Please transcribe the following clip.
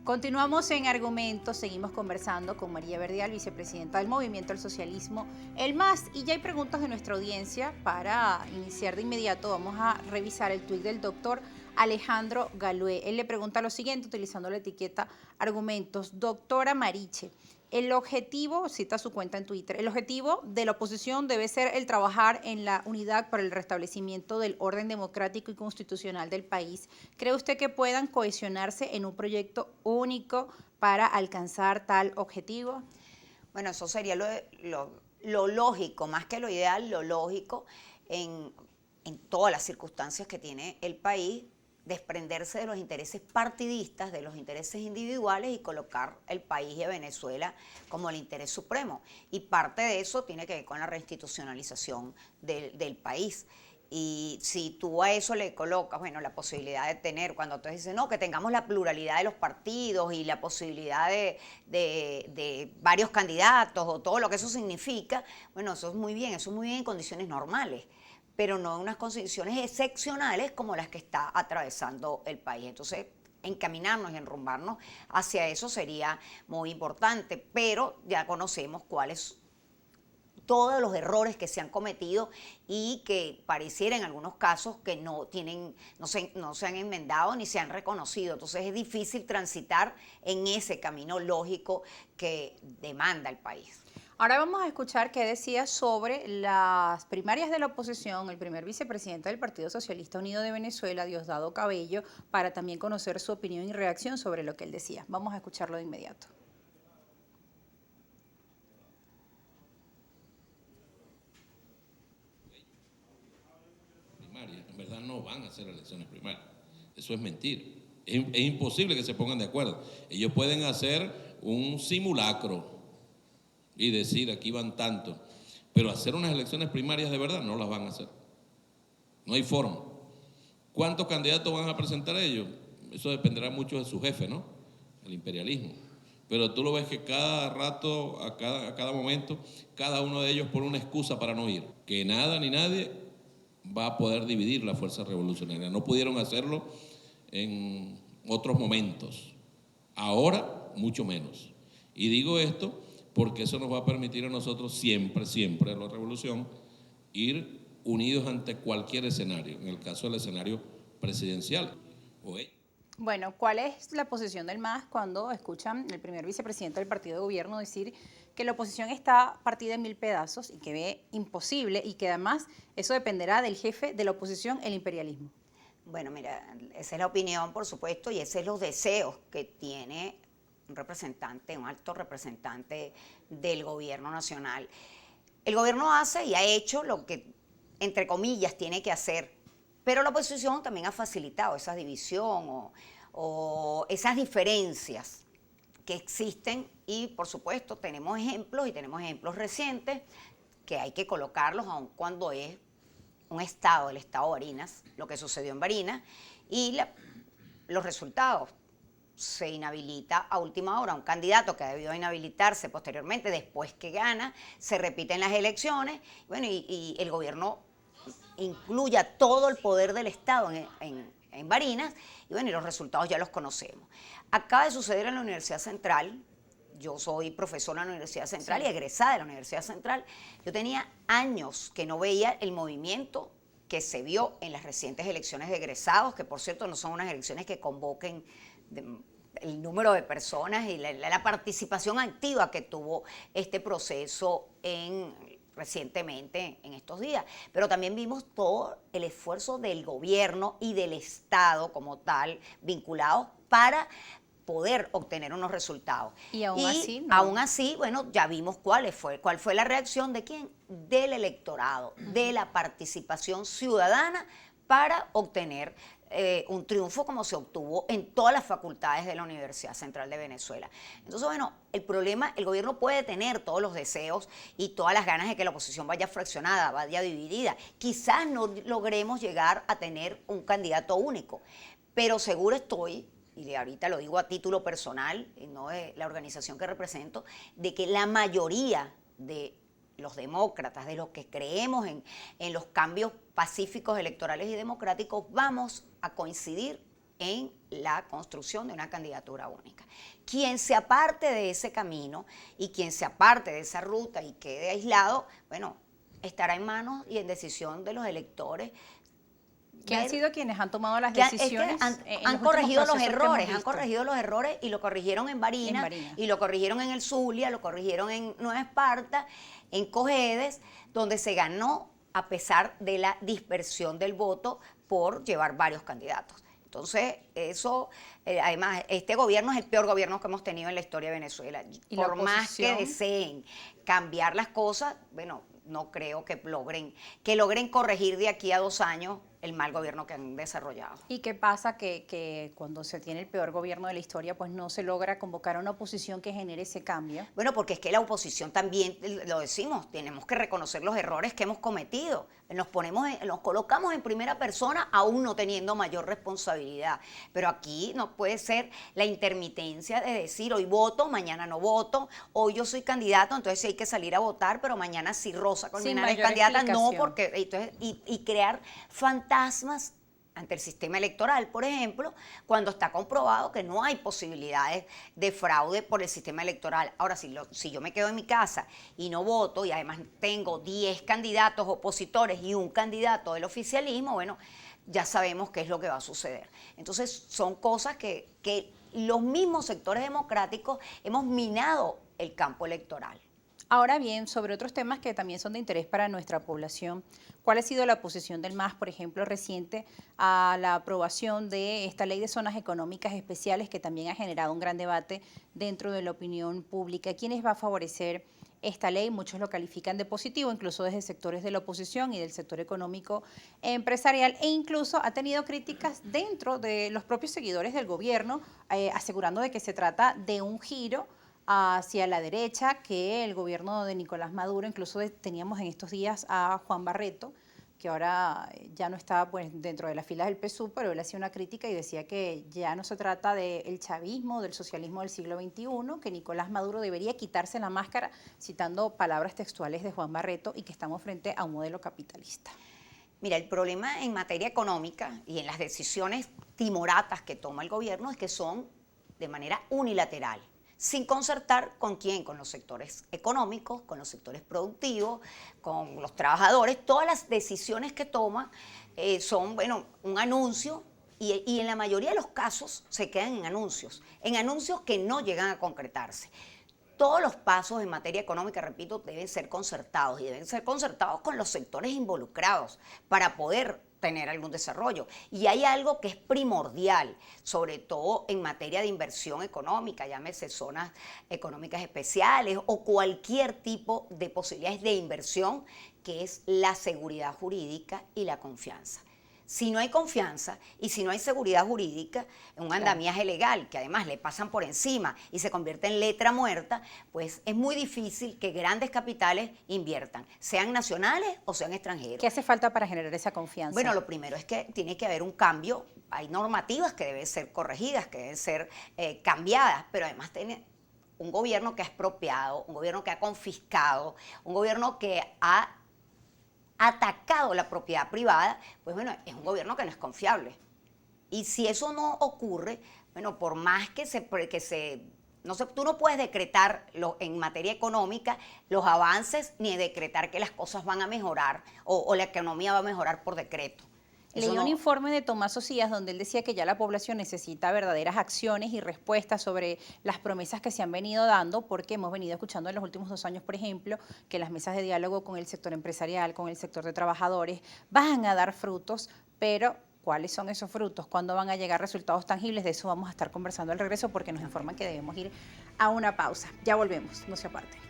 Continuamos en Argumentos, seguimos conversando con María Verdial, vicepresidenta del Movimiento al Socialismo, el MAS, y ya hay preguntas de nuestra audiencia. Para iniciar de inmediato vamos a revisar el tuit del doctor Alejandro Galué. Él le pregunta lo siguiente, utilizando la etiqueta Argumentos: doctora Mariche, el objetivo, cita su cuenta en Twitter, el objetivo de la oposición debe ser el trabajar en la unidad para el restablecimiento del orden democrático y constitucional del país. ¿Cree usted que puedan cohesionarse en un proyecto único para alcanzar tal objetivo? Bueno, eso sería lo lógico, más que lo ideal, lo lógico en, en todas las circunstancias que tiene el país, desprenderse de los intereses partidistas, de los intereses individuales y colocar el país y a Venezuela como el interés supremo. Y parte de eso tiene que ver con la reinstitucionalización del país. Y si tú a eso le colocas, bueno, la posibilidad de tener, cuando tú dices, no, que tengamos la pluralidad de los partidos y la posibilidad de varios candidatos o todo lo que eso significa, bueno, eso es muy bien en condiciones normales, pero no en unas condiciones excepcionales como las que está atravesando el país. Entonces, encaminarnos y enrumbarnos hacia eso sería muy importante, pero ya conocemos cuáles todos los errores que se han cometido y que pareciera en algunos casos que no se han enmendado ni se han reconocido. Entonces es difícil transitar en ese camino lógico que demanda el país. Ahora vamos a escuchar qué decía sobre las primarias de la oposición el primer vicepresidente del Partido Socialista Unido de Venezuela, Diosdado Cabello, para también conocer su opinión y reacción sobre lo que él decía. Vamos a escucharlo de inmediato. En verdad no van a hacer elecciones primarias. Eso es mentir. Es imposible que se pongan de acuerdo. Ellos pueden hacer un simulacro y decir aquí van tantos, pero hacer unas elecciones primarias de verdad no las van a hacer. No hay forma. ¿Cuántos candidatos van a presentar ellos? Eso dependerá mucho de su jefe, ¿no? El imperialismo. Pero tú lo ves que cada rato, a cada momento, cada uno de ellos pone una excusa para no ir. Que nada ni nadie va a poder dividir la fuerza revolucionaria. No pudieron hacerlo en otros momentos. Ahora, mucho menos. Y digo esto porque eso nos va a permitir a nosotros siempre, a la revolución, ir unidos ante cualquier escenario, en el caso del escenario presidencial. Bueno, ¿cuál es la posición del MAS cuando escuchan el primer vicepresidente del partido de gobierno decir que la oposición está partida en 1000 pedazos y que ve imposible y que además eso dependerá del jefe de la oposición, el imperialismo? Bueno, mira, esa es la opinión, por supuesto, y esos son los deseos que tiene un representante, un alto representante del gobierno nacional. El gobierno hace y ha hecho lo que, entre comillas, tiene que hacer, pero la oposición también ha facilitado esa división o esas diferencias que existen y, por supuesto, tenemos ejemplos recientes que hay que colocarlos aun cuando es un estado, el estado de Barinas, lo que sucedió en Barinas, y los resultados. Se inhabilita a última hora un candidato que ha debido inhabilitarse posteriormente, después que gana, se repiten las elecciones, bueno, y el gobierno incluye todo el poder del Estado en Barinas, y bueno, y los resultados ya los conocemos. Acaba de suceder en la Universidad Central. Yo soy profesora en la Universidad Central, sí, y egresada de la Universidad Central. Yo tenía años que no veía el movimiento que se vio en las recientes elecciones de egresados, que por cierto no son unas elecciones que convoquen el número de personas y la participación activa que tuvo este proceso recientemente en estos días. Pero también vimos todo el esfuerzo del gobierno y del Estado como tal, vinculados para poder obtener unos resultados. Y así, no. Aún así, bueno, ya vimos cuál fue la reacción de quién, del electorado, de la participación ciudadana para obtener un triunfo como se obtuvo en todas las facultades de la Universidad Central de Venezuela. Entonces, bueno, el problema, el gobierno puede tener todos los deseos y todas las ganas de que la oposición vaya fraccionada, vaya dividida. Quizás no logremos llegar a tener un candidato único, pero seguro estoy, y ahorita lo digo a título personal, y no de la organización que represento, de que la mayoría de los demócratas, de los que creemos en los cambios pacíficos, electorales y democráticos, vamos a coincidir en la construcción de una candidatura única. Quien se aparte de ese camino y quien se aparte de esa ruta y quede aislado, bueno, estará en manos y en decisión de los electores. Que han sido quienes han tomado las que decisiones. Han corregido los errores, han corregido los errores y lo corrigieron en Barinas, y lo corrigieron en el Zulia, lo corrigieron en Nueva Esparta, en Cojedes, donde se ganó a pesar de la dispersión del voto por llevar varios candidatos. Entonces, eso, además, este gobierno es el peor gobierno que hemos tenido en la historia de Venezuela. Por más que deseen cambiar las cosas, bueno, no creo que logren corregir de aquí a 2 años el mal gobierno que han desarrollado. ¿Y qué pasa? Que cuando se tiene el peor gobierno de la historia, pues no se logra convocar a una oposición que genere ese cambio. Bueno, porque es que la oposición también, lo decimos, tenemos que reconocer los errores que hemos cometido. Nos colocamos en primera persona aún no teniendo mayor responsabilidad. Pero aquí no puede ser la intermitencia de decir hoy voto, mañana no voto, hoy yo soy candidato, entonces sí hay que salir a votar, pero mañana sí Rosa Colmenares es candidata, no, porque entonces, y crear fantasmas ante el sistema electoral, por ejemplo, cuando está comprobado que no hay posibilidades de fraude por el sistema electoral. Ahora, si yo me quedo en mi casa y no voto, y además tengo 10 candidatos opositores y un candidato del oficialismo, bueno, ya sabemos qué es lo que va a suceder. Entonces, son cosas que los mismos sectores democráticos hemos minado el campo electoral. Ahora bien, sobre otros temas que también son de interés para nuestra población, ¿cuál ha sido la posición del MAS, por ejemplo, reciente a la aprobación de esta ley de zonas económicas especiales que también ha generado un gran debate dentro de la opinión pública? ¿Quiénes va a favorecer esta ley? Muchos lo califican de positivo, incluso desde sectores de la oposición y del sector económico empresarial, e incluso ha tenido críticas dentro de los propios seguidores del gobierno, asegurando de que se trata de un giro hacia la derecha, que el gobierno de Nicolás Maduro, incluso teníamos en estos días a Juan Barreto, que ahora ya no está pues dentro de las filas del PSUV, pero él hacía una crítica y decía que ya no se trata del chavismo, del socialismo del siglo XXI, que Nicolás Maduro debería quitarse la máscara, citando palabras textuales de Juan Barreto, y que estamos frente a un modelo capitalista. Mira, el problema en materia económica y en las decisiones timoratas que toma el gobierno es que son de manera unilateral, sin concertar con quién, con los sectores económicos, con los sectores productivos, con los trabajadores. Todas las decisiones que toma son, bueno, un anuncio y en la mayoría de los casos se quedan en anuncios que no llegan a concretarse. Todos los pasos en materia económica, repito, deben ser concertados y deben ser concertados con los sectores involucrados para poder tener algún desarrollo. Y hay algo que es primordial, sobre todo en materia de inversión económica, llámese zonas económicas especiales o cualquier tipo de posibilidades de inversión, que es la seguridad jurídica y la confianza. Si no hay confianza y si no hay seguridad jurídica, un andamiaje legal que además le pasan por encima y se convierte en letra muerta, pues es muy difícil que grandes capitales inviertan, sean nacionales o sean extranjeros. ¿Qué hace falta para generar esa confianza? Bueno, lo primero es que tiene que haber un cambio. Hay normativas que deben ser corregidas, que deben ser cambiadas, pero además tiene un gobierno que ha expropiado, un gobierno que ha confiscado, un gobierno que ha atacado la propiedad privada, pues bueno, es un gobierno que no es confiable. Y si eso no ocurre, bueno, por más que no sé, tú no puedes decretar en materia económica los avances ni decretar que las cosas van a mejorar o la economía va a mejorar por decreto. Leí un informe de Tomás Socias donde él decía que ya la población necesita verdaderas acciones y respuestas sobre las promesas que se han venido dando, porque hemos venido escuchando en los últimos 2 años, por ejemplo, que las mesas de diálogo con el sector empresarial, con el sector de trabajadores, van a dar frutos, pero ¿cuáles son esos frutos? ¿Cuándo van a llegar resultados tangibles? De eso vamos a estar conversando al regreso, porque nos informan que debemos ir a una pausa. Ya volvemos, no se aparten.